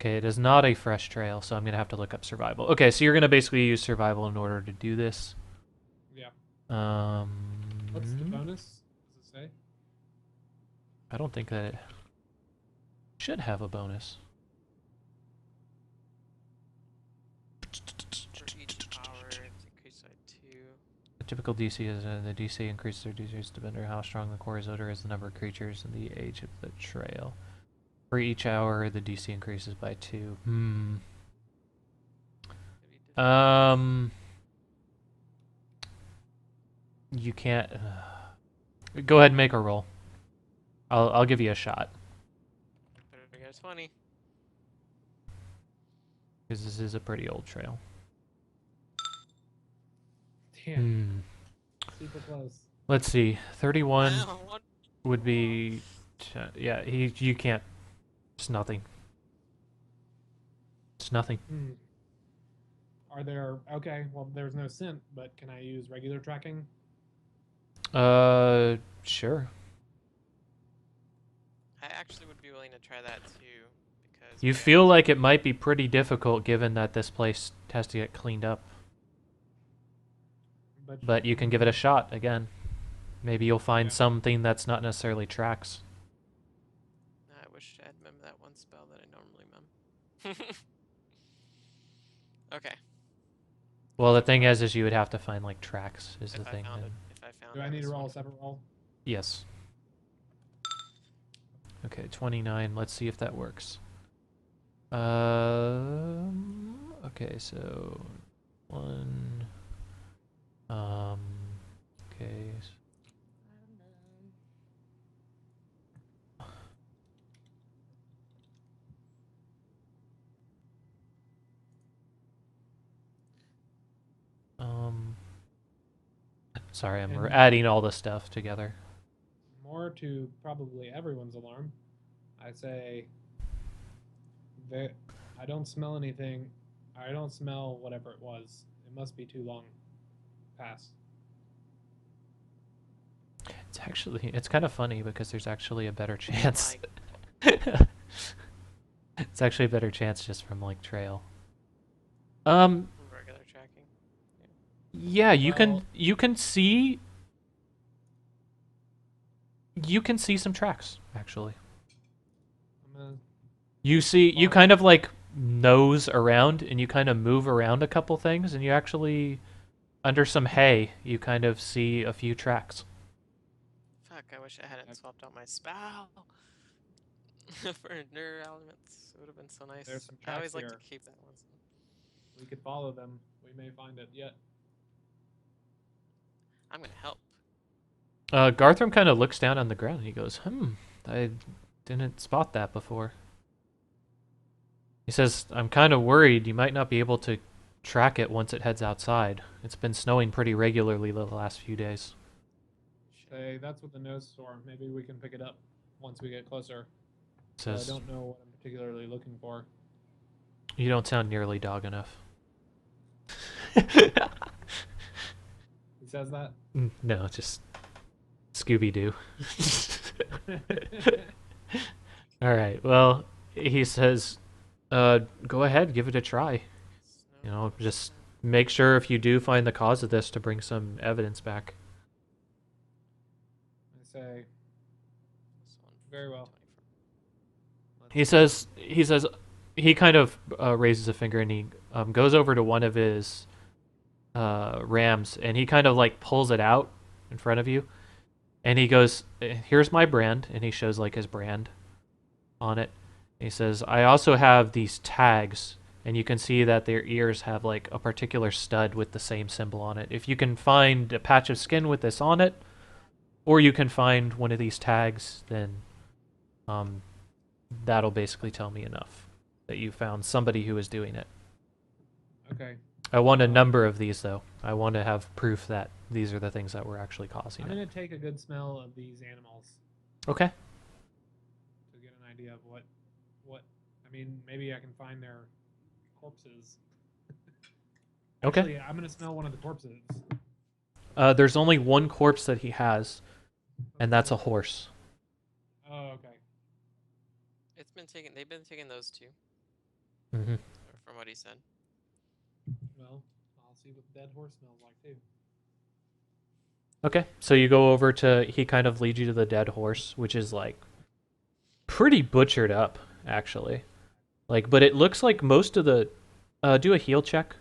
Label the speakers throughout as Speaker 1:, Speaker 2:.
Speaker 1: Okay, it is not a fresh trail, so I'm gonna have to look up survival. Okay, so you're gonna basically use survival in order to do this.
Speaker 2: Yeah. What's the
Speaker 1: Um,
Speaker 2: bonus? Does it say?
Speaker 1: I don't think that it should have a bonus.
Speaker 3: For each hour, it's increased by 2.
Speaker 1: The typical DC is the DC increases or decreases depending on how strong the core's odor is, the number of creatures, and the age of the trail. For each hour, the DC increases by 2.
Speaker 3: Maybe different.
Speaker 1: Um, you can't. Go ahead and make a roll. I'll give you a shot
Speaker 3: Better get a 20.
Speaker 1: because this is a pretty old trail.
Speaker 2: Damn.
Speaker 1: Hmm.
Speaker 2: Super close.
Speaker 1: Let's see. 31
Speaker 3: What?
Speaker 1: would be. Yeah, you can't. It's nothing. It's nothing.
Speaker 2: Hmm. Are there... Okay, well, there's no scent, but can I use regular tracking?
Speaker 1: Sure.
Speaker 3: I actually would be willing to try that too, because
Speaker 1: You
Speaker 3: we
Speaker 1: feel
Speaker 3: have
Speaker 1: like it might be pretty difficult given that this place has to get cleaned up. But you can give it a shot again. Maybe you'll find
Speaker 2: Yeah.
Speaker 1: something that's not necessarily tracks.
Speaker 3: I wish I'd mem that one spell that I normally mem. Okay.
Speaker 1: Well, the thing is you would have to find like tracks is the
Speaker 3: If I
Speaker 1: thing.
Speaker 3: found it.
Speaker 1: And
Speaker 3: If I found
Speaker 2: Do I need to
Speaker 3: this
Speaker 2: roll
Speaker 3: one.
Speaker 2: a separate roll?
Speaker 1: yes. Okay, 29. Let's see if that works. Okay, so one. Okay. Sorry, I'm
Speaker 2: And
Speaker 1: adding all the stuff together.
Speaker 2: more to probably everyone's alarm, I say that I don't smell anything. I don't smell whatever it was. It must be too long past.
Speaker 1: It's kind of funny because there's actually a better chance.
Speaker 3: Like,
Speaker 1: It's actually a better chance just from like trail.
Speaker 3: from regular tracking.
Speaker 1: Yeah,
Speaker 2: Well,
Speaker 1: you can see some tracks actually.
Speaker 2: I'm gonna
Speaker 1: You
Speaker 2: follow.
Speaker 1: kind of like nose around and you kind of move around a couple things and you actually under some hay you kind of see a few tracks.
Speaker 3: Fuck, I wish I hadn't swapped out my spell for Endure Elements. It would have been so
Speaker 2: There's
Speaker 3: nice.
Speaker 2: some
Speaker 3: I
Speaker 2: tracks
Speaker 3: always like to
Speaker 2: here.
Speaker 3: keep that one.
Speaker 2: We could follow them. We may find it yet.
Speaker 3: I'm gonna help.
Speaker 1: Garthram kind of looks down on the ground and he goes, I didn't spot that before. He says, I'm kind of worried you might not be able to track it once it heads outside. It's been snowing pretty regularly the last few days.
Speaker 2: Say that's what the nose for. Maybe we can pick it up once we get closer.
Speaker 1: He
Speaker 2: But I
Speaker 1: says,
Speaker 2: don't know what I'm particularly looking for.
Speaker 1: you don't sound nearly dog enough.
Speaker 2: He says that.
Speaker 1: No, just Scooby-Doo. All right. Well, he says, go ahead, give it a try. You know, just make sure if you do find the cause of this to bring some evidence back.
Speaker 2: I say very well.
Speaker 1: He kind of raises a finger and he goes over to one of his rams and he kind of like pulls it out in front of you and he goes, here's my brand, and he shows like his brand on it. He says, I also have these tags, and you can see that their ears have like a particular stud with the same symbol on it. If you can find a patch of skin with this on it, or you can find one of these tags, then um, that'll basically tell me enough that you found somebody who is doing it.
Speaker 2: Okay.
Speaker 1: I want a number of these, though. I want to have proof that these are the things that were actually causing
Speaker 2: I'm
Speaker 1: it.
Speaker 2: gonna take a good smell of these animals
Speaker 1: Okay.
Speaker 2: to get an idea of what. I mean, maybe I can find their corpses.
Speaker 1: Okay.
Speaker 2: Actually, I'm gonna smell one of the corpses.
Speaker 1: There's only one corpse that he has, and that's a horse.
Speaker 2: Oh, okay.
Speaker 3: It's been taken. They've been taking those two.
Speaker 1: Mm-hmm.
Speaker 3: from what he said.
Speaker 2: Well, I'll see what the dead horse smells like too.
Speaker 1: Okay, so you go over to. He kind of leads you to the dead horse, which is like pretty butchered up, actually. Like, but it looks like most of the. Do a heal check.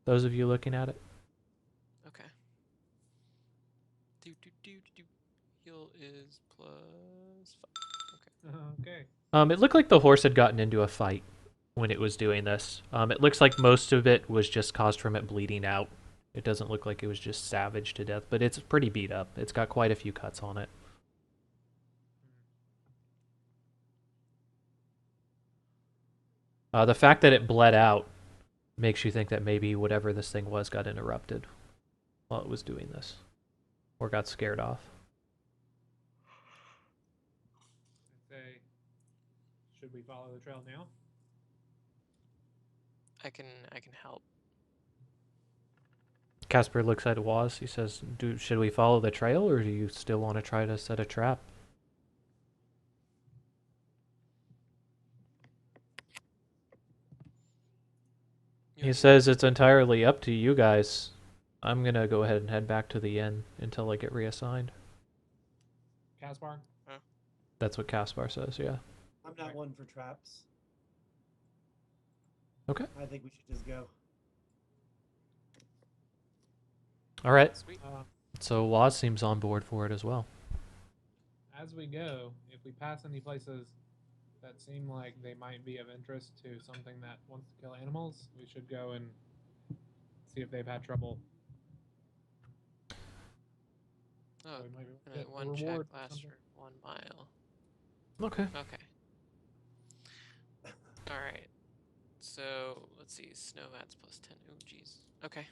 Speaker 1: Those of you looking at it.
Speaker 3: Okay. Do. Heal is +5. Okay.
Speaker 2: Okay.
Speaker 1: It looked like the horse had gotten into a fight when it was doing this. It looks like most of it was just caused from it bleeding out. It doesn't look like it was just savaged to death, but it's pretty beat up. It's got quite a few cuts on it. The fact that it bled out makes you think that maybe whatever this thing was got interrupted while it was doing this, or got scared off.
Speaker 2: I say, should we follow the trail now?
Speaker 3: I can help.
Speaker 1: Casper looks at Waz. He says, should we follow the trail, or do you still want to try to set a trap? He says it's entirely up to you guys. I'm gonna go ahead and head back to the inn until I get reassigned.
Speaker 2: Caspar?
Speaker 1: That's what Caspar says, yeah.
Speaker 4: I'm not one for traps.
Speaker 1: Okay.
Speaker 4: I think we should just go.
Speaker 1: All right.
Speaker 3: Sweet.
Speaker 1: So Waz seems on board for it as well.
Speaker 2: As we go, if we pass any places that seem like they might be of interest to something that wants to kill animals, we should go and see if they've had trouble.
Speaker 3: Oh,
Speaker 2: So we might
Speaker 3: and
Speaker 2: get
Speaker 3: then
Speaker 2: a
Speaker 3: one check
Speaker 2: reward for
Speaker 3: lasts
Speaker 2: something.
Speaker 3: for 1 mile.
Speaker 1: Okay.
Speaker 3: Okay. All right. So let's see. Snow adds +10. Oh, jeez. Okay.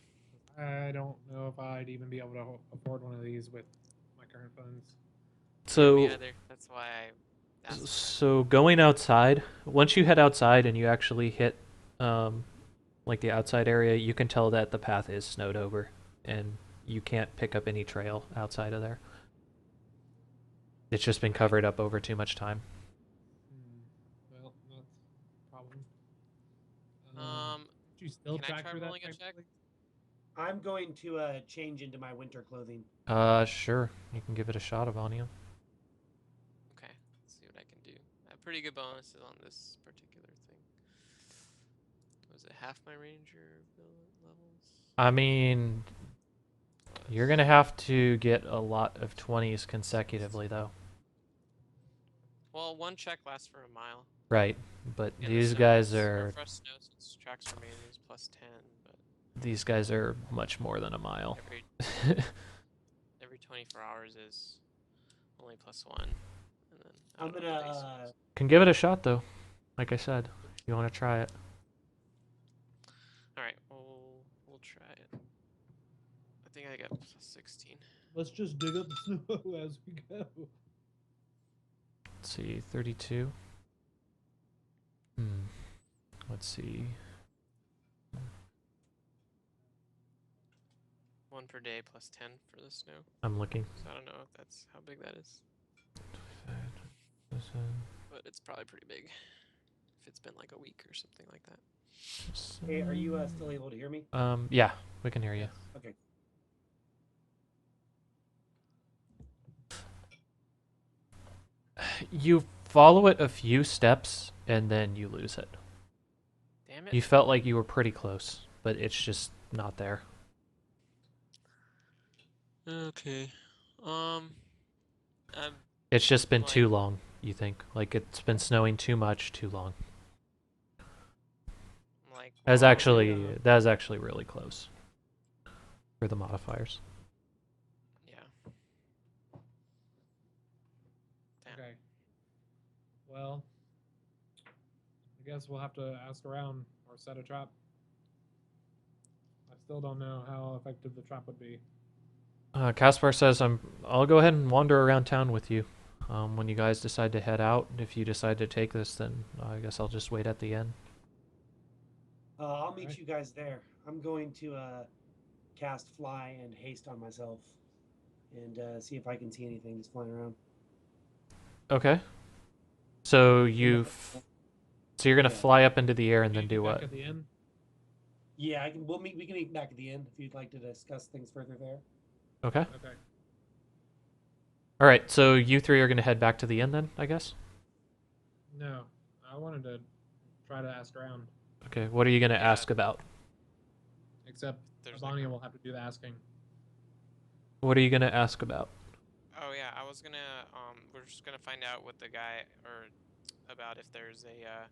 Speaker 2: I don't know if I'd even be able to afford one of these with my current funds.
Speaker 3: Yeah,
Speaker 1: So
Speaker 3: me either. That's why I asked.
Speaker 1: so going outside, once you head outside and you actually hit like the outside area, you can tell that the path is snowed over and you can't pick up any trail outside of there. It's just been covered up over too much time.
Speaker 2: Well, that's a problem. Did you still
Speaker 3: Can I
Speaker 2: track
Speaker 3: try
Speaker 2: through that?
Speaker 3: rolling a check?
Speaker 2: thankfully?
Speaker 4: I'm going to change into my winter clothing.
Speaker 1: Sure. You can give it a shot, Avania.
Speaker 3: Okay. Let's see what I can do. I have pretty good bonuses on this particular thing. Was it half my ranger levels?
Speaker 1: I mean, you're gonna have to get a lot of 20s consecutively, though.
Speaker 3: Well, one check lasts for a mile.
Speaker 1: Right, but
Speaker 3: And
Speaker 1: these
Speaker 3: snow
Speaker 1: guys
Speaker 3: is-
Speaker 1: are
Speaker 3: fresh snow, since tracks remaining is +10, but
Speaker 1: these guys are much more than a mile.
Speaker 3: every 24 hours is only +1, and then I
Speaker 4: I'm
Speaker 3: don't know what the base
Speaker 4: gonna.
Speaker 3: is.
Speaker 1: Can give it a shot though. Like I said, if you want to try it.
Speaker 3: All right, we'll try it. I think I got +16.
Speaker 2: Let's just dig up the snow as we go.
Speaker 1: Let's see, 32. Let's see.
Speaker 3: 1 per day +10 for the snow.
Speaker 1: I'm looking.
Speaker 3: So I don't know if that's how big that is, but it's probably pretty big. If it's been like a week or something like that.
Speaker 4: Hey, are you still able to hear me?
Speaker 1: Yeah, we can hear you.
Speaker 4: Okay.
Speaker 1: You follow it a few steps and then you lose it.
Speaker 3: Damn it.
Speaker 1: You felt like you were pretty close, but it's just not there.
Speaker 3: Okay.
Speaker 1: It's just been
Speaker 3: Like-
Speaker 1: too long, you think. Like it's been snowing too much, too long.
Speaker 3: like
Speaker 1: That's
Speaker 3: well,
Speaker 1: actually really close for the modifiers.
Speaker 3: yeah. Damn.
Speaker 2: Okay. Well, I guess we'll have to ask around or set a trap. I still don't know how effective the trap would be.
Speaker 1: Caspar says, I'll go ahead and wander around town with you. When you guys decide to head out, if you decide to take this, then I guess I'll just wait at the inn.
Speaker 4: I'll meet
Speaker 2: Alright.
Speaker 4: you guys there. I'm going to cast fly and haste on myself, and see if I can see anything just flying around.
Speaker 1: Okay. So you So you're gonna
Speaker 4: Yeah.
Speaker 1: fly up into the air and
Speaker 2: Do
Speaker 1: then
Speaker 2: you
Speaker 1: do
Speaker 2: back
Speaker 1: what?
Speaker 2: at the inn?
Speaker 4: Yeah, I can. We'll meet. We can meet back at the end if you'd like to discuss things further there.
Speaker 1: Okay.
Speaker 2: Okay.
Speaker 1: All right. So you three are gonna head back to the inn then, I guess.
Speaker 2: No, I wanted to try to ask around.
Speaker 1: Okay. What are you gonna
Speaker 3: Yeah.
Speaker 1: ask about?
Speaker 2: Except
Speaker 3: There's like
Speaker 2: Abania
Speaker 3: a,
Speaker 2: will have to do the asking.
Speaker 1: What are you gonna ask about?
Speaker 3: oh yeah, I was gonna we're just gonna find out what the guy or about if there's a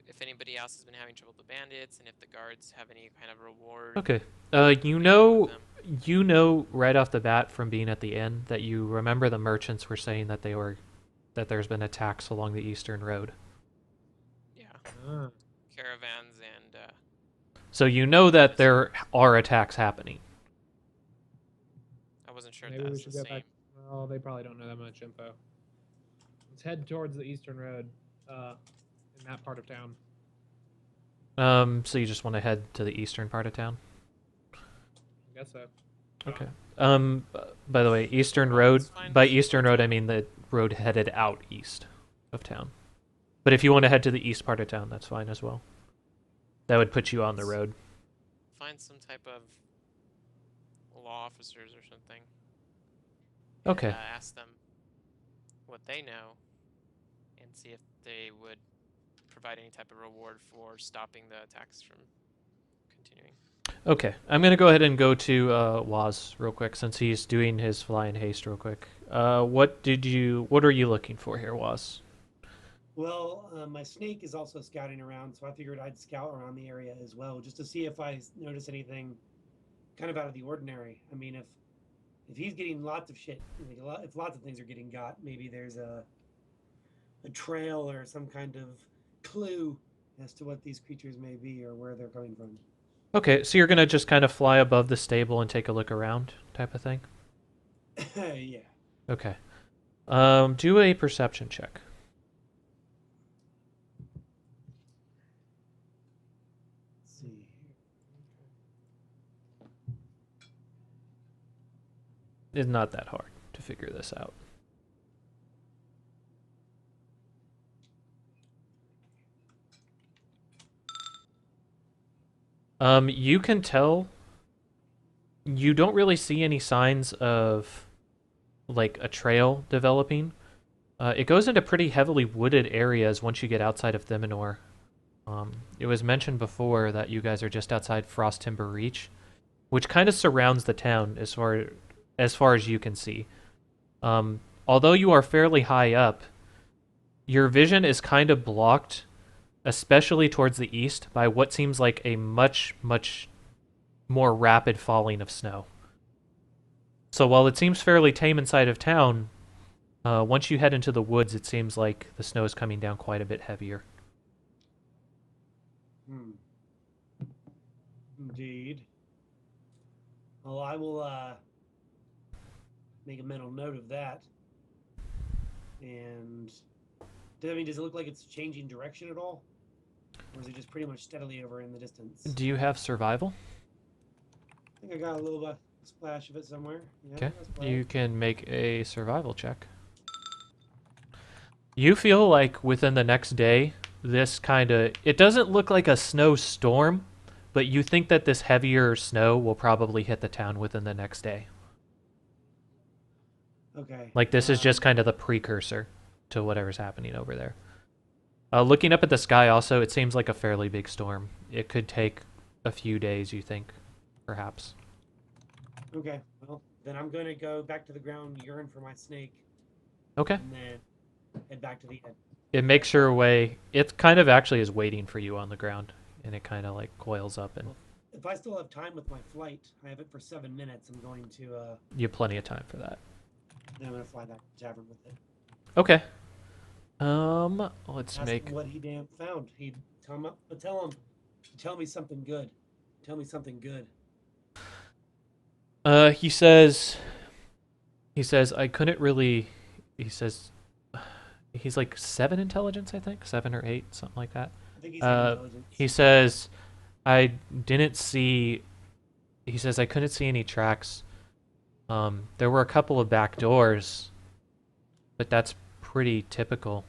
Speaker 3: if anybody else has been having trouble with the bandits and if the guards have any kind of reward
Speaker 1: Okay. You
Speaker 3: they do with
Speaker 1: know,
Speaker 3: them.
Speaker 1: you know right off the bat from being at the inn that you remember the merchants were saying that there's been attacks along the eastern road.
Speaker 3: Yeah,
Speaker 2: Ah,
Speaker 3: caravans and
Speaker 1: So you know that
Speaker 3: mercenaries.
Speaker 1: there are attacks happening.
Speaker 3: I wasn't sure if
Speaker 2: maybe
Speaker 3: that
Speaker 2: we
Speaker 3: was
Speaker 2: should
Speaker 3: the
Speaker 2: go
Speaker 3: same.
Speaker 2: back. Well, they probably don't know that much info. Let's head towards the eastern road, in that part of town.
Speaker 1: So you just want to head to the eastern part of town?
Speaker 2: I guess so.
Speaker 1: Okay. By the way, Eastern
Speaker 3: Oh,
Speaker 1: Road.
Speaker 3: that's fine.
Speaker 1: By
Speaker 3: Just
Speaker 1: Eastern
Speaker 3: go
Speaker 1: Road, I
Speaker 3: town.
Speaker 1: mean the road headed out east of town. But if you want to head to the east part of town, that's fine as well. That would put you on the
Speaker 3: Let's
Speaker 1: road.
Speaker 3: find some type of law officers or something.
Speaker 1: Okay.
Speaker 3: And, ask them what they know and see if they would provide any type of reward for stopping the attacks from continuing.
Speaker 1: Okay. I'm gonna go ahead and go to Waz real quick since he's doing his fly in haste real quick. What are you looking for here, Waz?
Speaker 4: Well, my snake is also scouting around, so I figured I'd scout around the area as well, just to see if I notice anything kind of out of the ordinary. I mean, if he's getting lots of shit, like if lots of things are getting got, maybe there's a trail or some kind of clue as to what these creatures may be or where they're coming from.
Speaker 1: Okay, so you're gonna just kind of fly above the stable and take a look around, type of thing.
Speaker 4: Yeah.
Speaker 1: Okay. Do a perception check.
Speaker 4: Let's see.
Speaker 1: It's not that hard to figure this out. You can tell you don't really see any signs of like a trail developing. It goes into pretty heavily wooded areas once you get outside of Thiminor. It was mentioned before that you guys are just outside Frost Timber Reach, which kind of surrounds the town as far as you can see. Although you are fairly high up, your vision is kind of blocked, especially towards the east, by what seems like a much, much more rapid falling of snow. So while it seems fairly tame inside of town, once you head into the woods, it seems like the snow is coming down quite a bit heavier.
Speaker 4: Hmm. Indeed. Well, I will make a mental note of that. And does it look like it's changing direction at all? Or is it just pretty much steadily over in the distance?
Speaker 1: Do you have survival?
Speaker 4: I think I got a little splash of it somewhere. Yeah,
Speaker 1: Okay.
Speaker 4: I got a splash.
Speaker 1: You can make a survival check. You feel like within the next day, it doesn't look like a snowstorm, but you think that this heavier snow will probably hit the town within the next day.
Speaker 4: Okay.
Speaker 1: Like this is just kind of the precursor to whatever's happening over there. Looking up at the sky also, it seems like a fairly big storm. It could take a few days, you think, perhaps.
Speaker 4: Okay. Well, then I'm going to go back to the ground, urine for my snake,
Speaker 1: Okay.
Speaker 4: and then head back to the end.
Speaker 1: It makes your way. It kind of actually is waiting for you on the ground, and it kind of like coils up, and
Speaker 4: Well, if I still have time with my flight, I have it for 7 minutes. I'm going to
Speaker 1: you have plenty of time for that.
Speaker 4: then I'm going to fly back to the tavern with it.
Speaker 1: Okay. Let's
Speaker 4: Ask
Speaker 1: make.
Speaker 4: him what he damn found. He tell him, tell me something good. Tell me something good.
Speaker 1: He says. He says I couldn't really. He says. He's like 7 intelligence, I think, 7 or 8, something like that.
Speaker 4: I think he's intelligent.
Speaker 1: He says, I didn't see. He says I couldn't see any tracks. There were a couple of back doors, but that's pretty typical.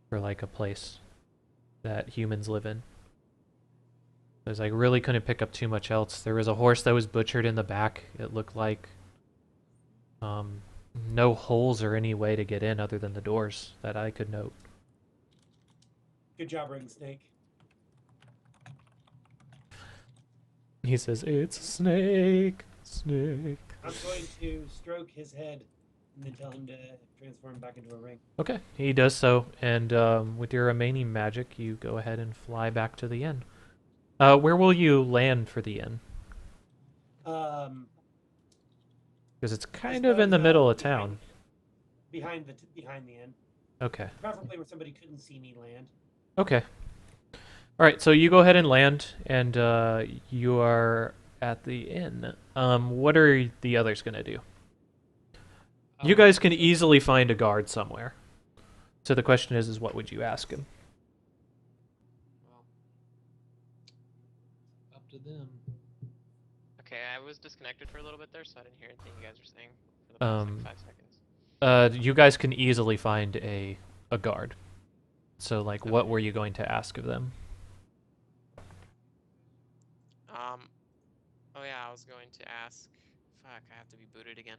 Speaker 1: for like a place that humans live in. Because I really couldn't pick up too much else. There was a horse that was butchered in the back. It looked like um, no holes or any way to get in other than the doors that I could note.
Speaker 4: Good job, Ring Snake.
Speaker 1: He says, "It's a snake, snake."
Speaker 4: I'm going to stroke his head and then tell him to transform back into a ring.
Speaker 1: Okay, he does so, and with your remaining magic, you go ahead and fly back to the inn. Where will you land for the inn?
Speaker 4: Um,
Speaker 1: Because it's
Speaker 4: I
Speaker 1: kind of in the
Speaker 4: suppose,
Speaker 1: middle of town.
Speaker 4: behind the inn,
Speaker 1: Okay.
Speaker 4: preferably where somebody couldn't see me land.
Speaker 1: Okay. All right, so you go ahead and land, and you are at the inn. What are the others gonna do? You guys can easily find a guard somewhere. So the question is what would you ask him?
Speaker 2: Well, up to them.
Speaker 3: Okay, I was disconnected for a little bit there, so I didn't hear anything you guys were saying for the past like 5 seconds.
Speaker 1: You guys can easily find a guard. So like, what
Speaker 3: Okay.
Speaker 1: were you going to ask of them?
Speaker 3: Oh yeah, I was going to ask. Fuck, I have to be booted again.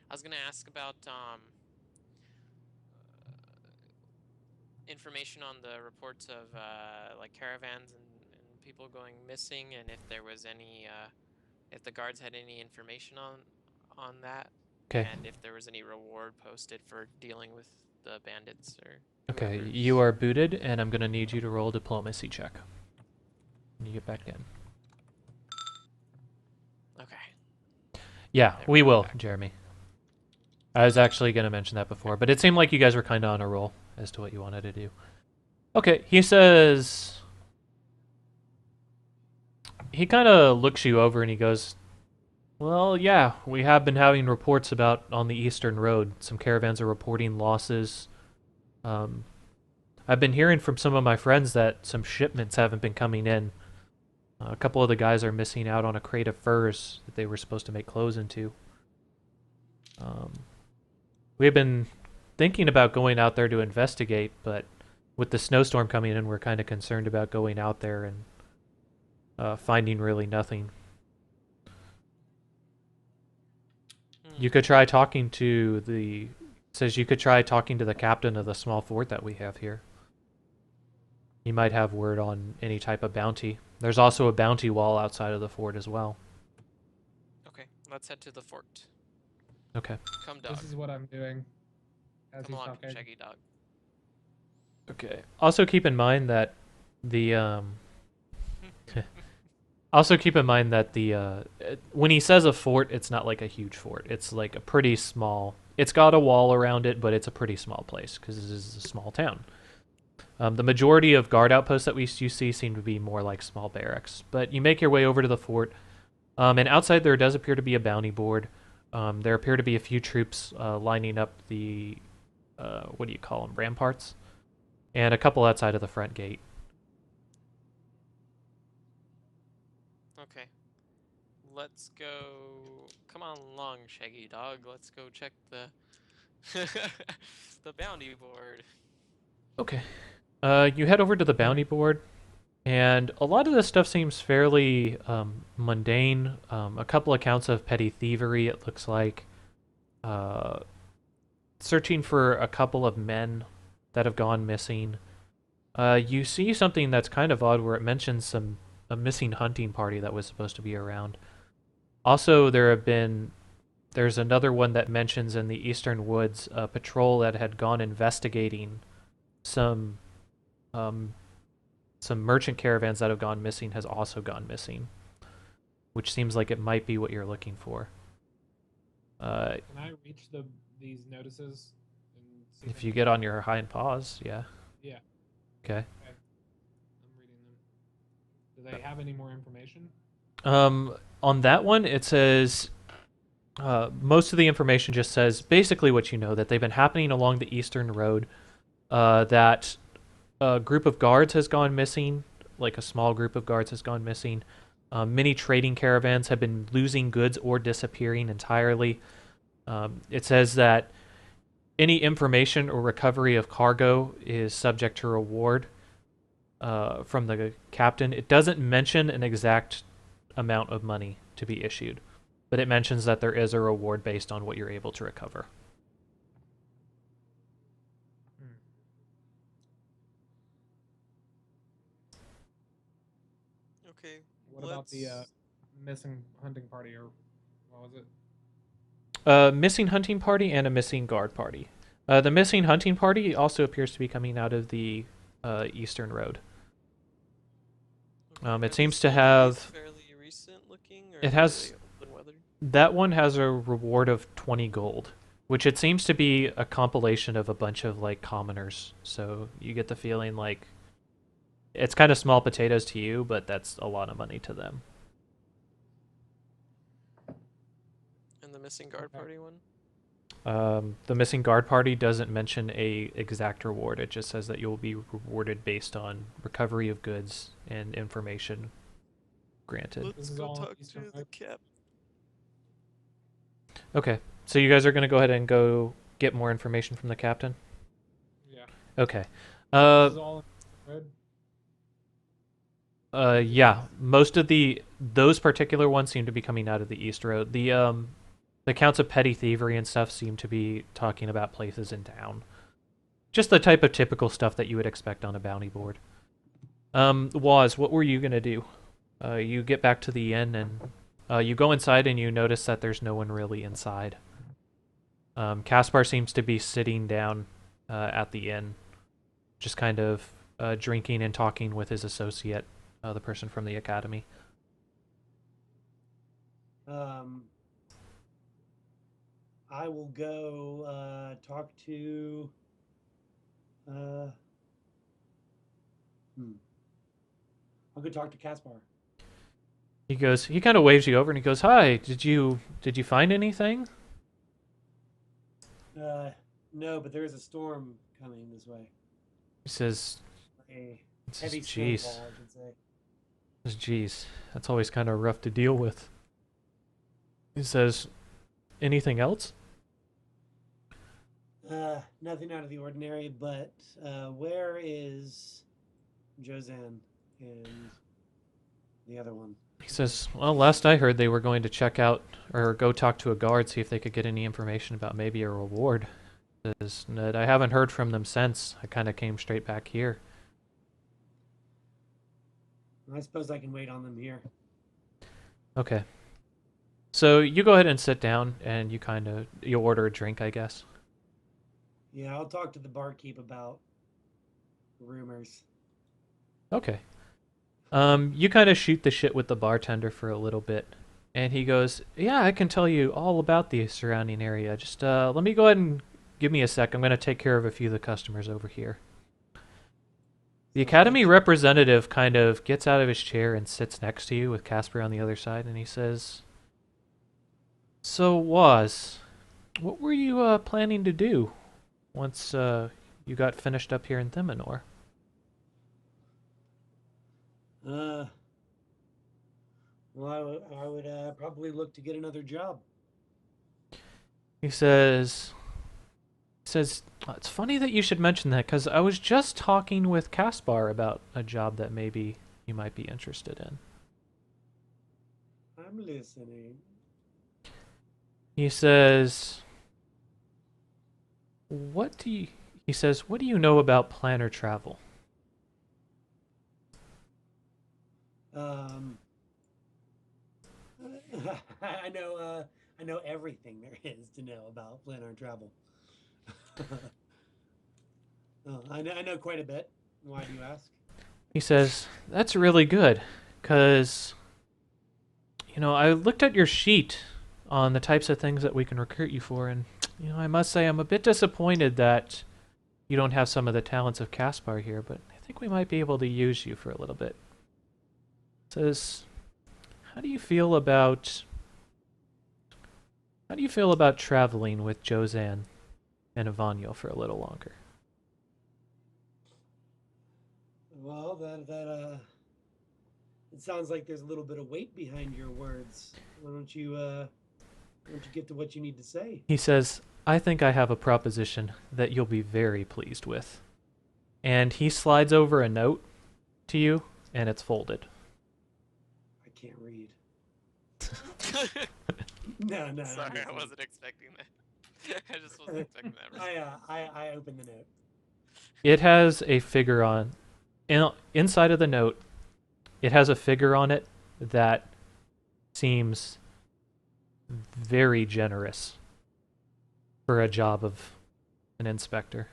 Speaker 3: I was gonna ask about information on the reports of like caravans and people going missing, and if there was any, if the guards had any information on that,
Speaker 1: Okay.
Speaker 3: and if there was any reward posted for dealing with the bandits or
Speaker 1: Okay,
Speaker 3: whoever's-
Speaker 1: you are booted, and I'm gonna need you to roll a diplomacy check. When you get back in.
Speaker 3: Okay.
Speaker 1: Yeah,
Speaker 3: There
Speaker 1: we
Speaker 3: we go,
Speaker 1: will,
Speaker 3: back.
Speaker 1: Jeremy. I was actually gonna mention that before, but it seemed like you guys were kind of on a roll as to what you wanted to do. Okay, he says. He kind of looks you over and he goes, "Well, yeah, we have been having reports about on the Eastern Road. Some caravans are reporting losses. I've been hearing from some of my friends that some shipments haven't been coming in. A couple of the guys are missing out on a crate of furs that they were supposed to make clothes into. We've been thinking about going out there to investigate, but with the snowstorm coming in, we're kind of concerned about going out there and finding really nothing. You could try talking to the... Says you could try talking to the captain of the small fort that we have here. He might have word on any type of bounty. There's also a bounty wall outside of the fort as well."
Speaker 3: Okay, let's head to the fort.
Speaker 1: Okay.
Speaker 3: Come, dog.
Speaker 2: This is what I'm doing. As
Speaker 3: Come
Speaker 2: he's
Speaker 3: along,
Speaker 2: talking.
Speaker 3: Shaggy dog.
Speaker 1: Okay. Also keep in mind that the also keep in mind that the when he says a fort, it's not like a huge fort. It's like a pretty small. It's got a wall around it, but it's a pretty small place because this is a small town. The majority of guard outposts that you see seem to be more like small barracks. But you make your way over to the fort, and outside there does appear to be a bounty board. There appear to be a few troops lining up the what do you call them, ramparts, and a couple outside of the front gate.
Speaker 3: Okay. Let's go. Come on along, Shaggy dog. Let's go check the the bounty board.
Speaker 1: Okay. You head over to the bounty board, and a lot of this stuff seems fairly mundane. A couple accounts of petty thievery, it looks like. Searching for a couple of men that have gone missing. You see something that's kind of odd where it mentions a missing hunting party that was supposed to be around. Also, there's another one that mentions in the eastern woods a patrol that had gone investigating some merchant caravans that have gone missing has also gone missing, which seems like it might be what you're looking for.
Speaker 2: Can I reach these notices? And see
Speaker 1: If
Speaker 2: them?
Speaker 1: you get on your hind paws, yeah.
Speaker 2: Yeah.
Speaker 1: Okay.
Speaker 2: I'm reading them. Do they have any more information?
Speaker 1: On that one, it says most of the information just says basically what you know, that they've been happening along the eastern road, that a group of guards has gone missing, like a small group of guards has gone missing. Many trading caravans have been losing goods or disappearing entirely. It says that any information or recovery of cargo is subject to reward from the captain. It doesn't mention an exact amount of money to be issued, but it mentions that there is a reward based on what you're able to recover.
Speaker 3: Okay.
Speaker 2: What about the missing hunting party, or what was it?
Speaker 1: Missing hunting party and a missing guard party. The missing hunting party also appears to be coming out of the eastern road.
Speaker 3: Okay,
Speaker 1: It
Speaker 3: are
Speaker 1: seems
Speaker 3: these
Speaker 1: to
Speaker 3: soldiers
Speaker 1: have.
Speaker 3: fairly recent looking, or
Speaker 1: It
Speaker 3: are
Speaker 1: has.
Speaker 3: they old and weathered?
Speaker 1: That one has a reward of 20 gold, which it seems to be a compilation of a bunch of like commoners. So you get the feeling like it's kind of small potatoes to you, but that's a lot of money to them.
Speaker 3: And the missing guard
Speaker 2: Okay.
Speaker 3: party one?
Speaker 1: The missing guard party doesn't mention a exact reward. It just says that you will be rewarded based on recovery of goods and information granted.
Speaker 3: Let's
Speaker 2: This is
Speaker 3: go
Speaker 2: all
Speaker 3: talk
Speaker 2: Eastern,
Speaker 3: to the
Speaker 2: right?
Speaker 3: cap.
Speaker 1: Okay, so you guys are going to go ahead and go get more information from the captain?
Speaker 2: Yeah.
Speaker 1: Okay.
Speaker 2: This is all good.
Speaker 1: Yeah, most of those particular ones seem to be coming out of the East Road. The counts of petty thievery and stuff seem to be talking about places in town. Just the type of typical stuff that you would expect on a bounty board. Waz, what were you gonna do? You get back to the inn and you go inside and you notice that there's no one really inside. Caspar seems to be sitting down at the inn, just kind of drinking and talking with his associate, the person from the academy.
Speaker 4: I will go talk to. I'll go talk to Caspar.
Speaker 1: He kind of waves you over and he goes, "Hi, did you find anything?"
Speaker 4: No, but there is a storm coming this way.
Speaker 1: He says,
Speaker 4: A
Speaker 1: He
Speaker 4: heavy
Speaker 1: says, "Jeez,
Speaker 4: snowfall, I should say.
Speaker 1: jeez, that's always kind of rough to deal with." He says, "Anything else?"
Speaker 4: Nothing out of the ordinary, but where is Josanne and the other one?
Speaker 1: He says, "Well, last I heard, they were going to check out or go talk to a guard, see if they could get any information about maybe a reward." He says, "Ned, I haven't heard from them since. I kind of came straight back here."
Speaker 4: I suppose I can wait on them here.
Speaker 1: Okay. So you go ahead and sit down, and you order a drink, I guess.
Speaker 4: Yeah, I'll talk to the barkeep about rumors.
Speaker 1: Okay. You kind of shoot the shit with the bartender for a little bit, and he goes, "Yeah, I can tell you all about the surrounding area. Just let me go ahead and give me a sec. I'm gonna take care of a few of the customers over here." The
Speaker 4: Sounds
Speaker 1: academy
Speaker 4: good.
Speaker 1: representative kind of gets out of his chair and sits next to you with Casper on the other side, and he says, "So, Waz, what were you planning to do once you got finished up here in Themenor?"
Speaker 4: Uh, well, I would probably look to get another job.
Speaker 1: He says, "It's funny that you should mention that, because I was just talking with Caspar about a job that maybe you might be interested in."
Speaker 4: I'm listening.
Speaker 1: He says, "What do you?" He says, "What do you know about planner travel?"
Speaker 4: Um, I know. I know everything there is to know about planar travel. I know quite a bit. Why do you ask?
Speaker 1: He says, "That's really good, because I looked at your sheet on the types of things that we can recruit you for, and I must say I'm a bit disappointed that you don't have some of the talents of Caspar here, but I think we might be able to use you for a little bit." Says, "How do you feel about traveling with Josanne and Ivanyo for a little longer?"
Speaker 4: Well, it sounds like there's a little bit of weight behind your words. Why don't you Why don't you get to what you need to say?
Speaker 1: He says, I think I have a proposition that you'll be very pleased with. And he slides over a note to you, and it's folded.
Speaker 4: I can't read. No.
Speaker 3: Sorry, I wasn't expecting that. I just wasn't expecting that.
Speaker 4: I opened the note.
Speaker 1: It has a figure on. Inside of the note, it has a figure on it that seems very generous for a job of an inspector.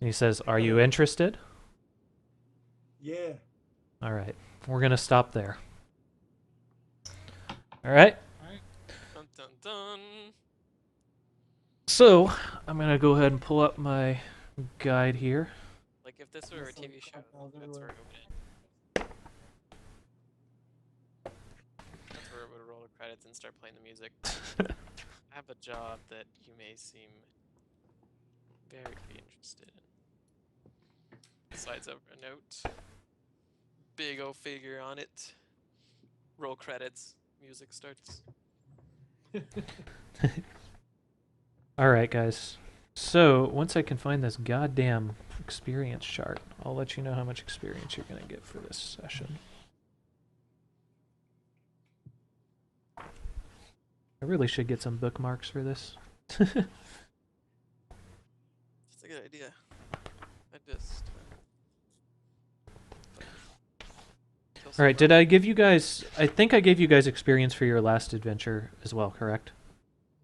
Speaker 1: And he says, Are you interested?
Speaker 4: Yeah.
Speaker 1: All right. We're going to stop there. All right.
Speaker 2: All right.
Speaker 3: Dun dun dun.
Speaker 1: So, I'm going to go ahead and pull up my guide here.
Speaker 3: Like if this were a
Speaker 4: Yes, like
Speaker 3: TV show,
Speaker 4: crocodiles
Speaker 3: that's where
Speaker 4: everywhere.
Speaker 3: it would. That's where it would roll the credits and start playing the music. I have a job that you may seem very interested in. Slides over a note. Big old figure on it. Roll credits. Music starts.
Speaker 1: All right, guys. So, once I can find this goddamn experience chart, I'll let you know how much experience you're going to get for this session. I really should get some bookmarks for this.
Speaker 3: That's a good idea. I just.
Speaker 1: All right, did I give you guys... I think I gave you guys experience for your last adventure as well, correct?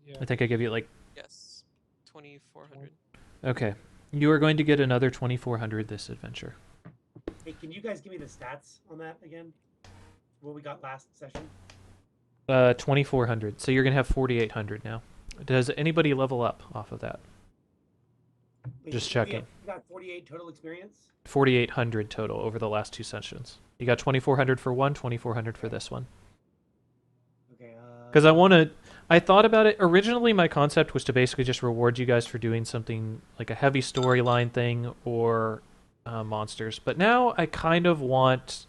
Speaker 2: Yeah.
Speaker 1: I think I gave you, like...
Speaker 3: Yes. 2,400.
Speaker 1: Okay. You are going to get another 2,400 this adventure.
Speaker 4: Hey, can you guys give me the stats on that again? What we got last session?
Speaker 1: 2,400. So you're going to have 4,800 now. Does anybody level up off of that?
Speaker 4: Wait,
Speaker 1: Just
Speaker 4: so
Speaker 1: checking.
Speaker 4: We got 48 total experience.
Speaker 1: 4,800 total over the last two sessions. You got 2,400 for one, 2,400 for this one.
Speaker 4: Okay.
Speaker 1: Because I thought about it. Originally, my concept was to basically just reward you guys for doing something like a heavy storyline thing or monsters. But now I do kind of want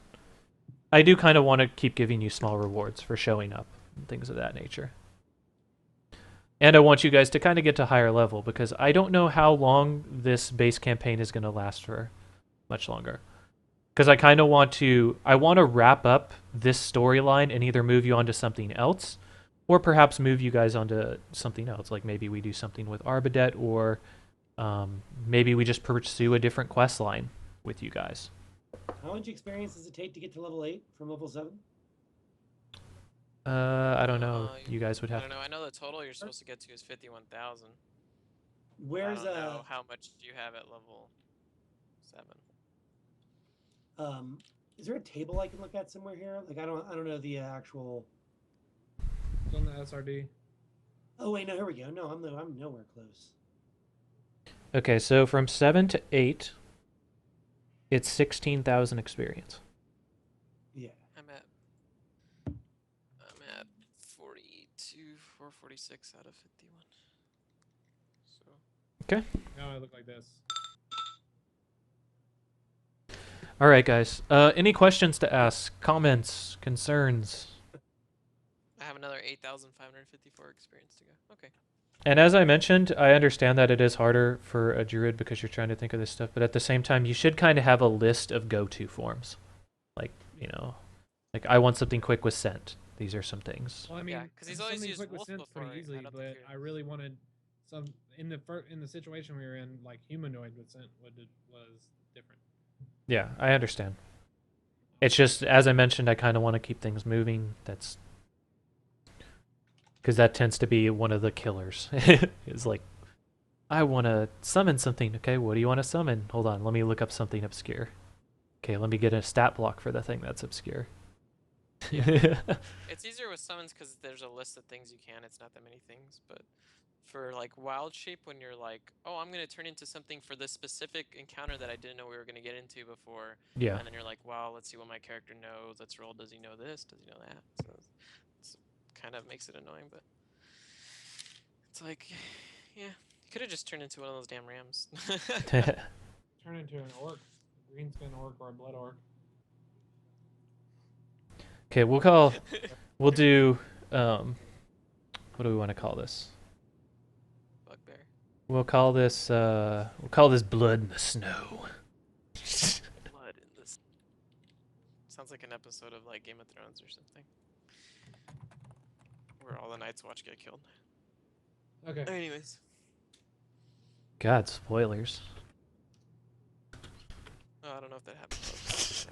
Speaker 1: to keep giving you small rewards for showing up and things of that nature. And I want you guys to kind of get to higher level because I don't know how long this base campaign is going to last for. Much longer. Because I kind of want to wrap up this storyline and either move you onto something else or perhaps move you guys onto something else. Like maybe we do something with Arbadet or maybe we just pursue a different quest line with you guys.
Speaker 4: How much experience does it take to get to level 8 from level 7?
Speaker 1: I don't know. You guys would
Speaker 3: I
Speaker 1: have.
Speaker 3: don't know. I know the total you're supposed to get to is 51,000.
Speaker 4: Where's
Speaker 3: I don't know how much you have at level 7.
Speaker 4: Is there a table I can look at somewhere here? Like I don't know the actual.
Speaker 2: It's on the SRD.
Speaker 4: Oh wait, no, here we go. No, I'm nowhere close.
Speaker 1: Okay, so from 7 to 8, it's 16,000 experience.
Speaker 4: Yeah.
Speaker 3: I'm at 42 or 46 out of 51. So.
Speaker 2: Now I look like this.
Speaker 1: All right, guys. Any questions to ask? Comments? Concerns?
Speaker 3: I have another 8,554 experience to go. Okay.
Speaker 1: And as I mentioned, I understand that it is harder for a druid because you're trying to think of this stuff, but at the same time, you should kind of have a list of go-to forms. Like, like I want something quick with scent. These are some things.
Speaker 2: Well, I mean,
Speaker 3: Yeah, 'cause he's always
Speaker 2: something
Speaker 3: used
Speaker 2: quick with
Speaker 3: wolf
Speaker 2: sense
Speaker 3: before.
Speaker 2: pretty easily,
Speaker 3: I don't
Speaker 2: but
Speaker 3: think
Speaker 2: I really wanted some in the situation we were in, like humanoid with scent was different.
Speaker 1: Yeah, I understand. It's just, as I mentioned, I kind of want to keep things moving. That's because that tends to be one of the killers. It's like, I want to summon something. Okay, what do you want to summon? Hold on, let me look up something obscure. Okay, let me get a stat block for the thing that's obscure.
Speaker 3: It's easier with summons because there's a list of things you can. It's not that many things, but for like wild shape, when you're like, oh, I'm gonna turn into something for this specific encounter that I didn't know we were gonna get into before.
Speaker 1: Yeah.
Speaker 3: And then you're like, wow, let's see what my character knows. Let's roll. Does he know this? Does he know that? So it's kind of makes it annoying, but it's like, yeah, you could have just turned into one of those damn rams.
Speaker 2: Turn into an orc, a greenskin orc or a blood orc.
Speaker 1: Okay, we'll do what do we want to call this?
Speaker 3: Bugbear.
Speaker 1: We'll call this Blood in the Snow.
Speaker 3: Blood in this. Sounds like an episode of like Game of Thrones or something, where all the Night's Watch get killed.
Speaker 2: Okay.
Speaker 3: Anyways,
Speaker 1: God, spoilers.
Speaker 3: oh, I don't know if that happens.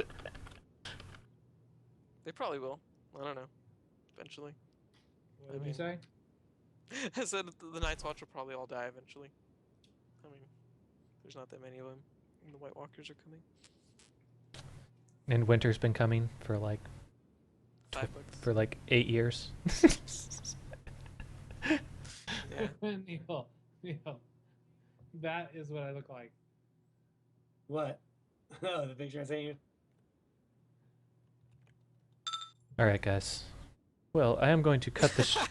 Speaker 3: They probably will. I don't know. Eventually.
Speaker 2: What did you say?
Speaker 3: I said the Night's Watch will probably all die eventually. I mean, there's not that many of them. And the White Walkers are coming.
Speaker 1: And winter's been coming for like
Speaker 3: $5.
Speaker 1: 8 years.
Speaker 3: Yeah.
Speaker 2: Neil, that is what I look like.
Speaker 4: What? Oh, the picture I sent you?
Speaker 1: All right, guys. Well, I am going to cut the.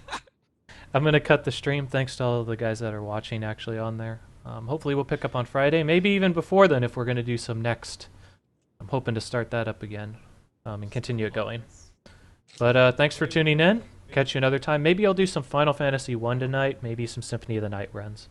Speaker 1: I'm going to cut the stream. Thanks to all of the guys that are watching actually on there. Hopefully we'll pick up on Friday. Maybe even before then if we're going to do some next. I'm hoping to start that up again and continue it going. But thanks for tuning in. Catch you another time. Maybe I'll do some Final Fantasy 1 tonight. Maybe some Symphony of the Night runs.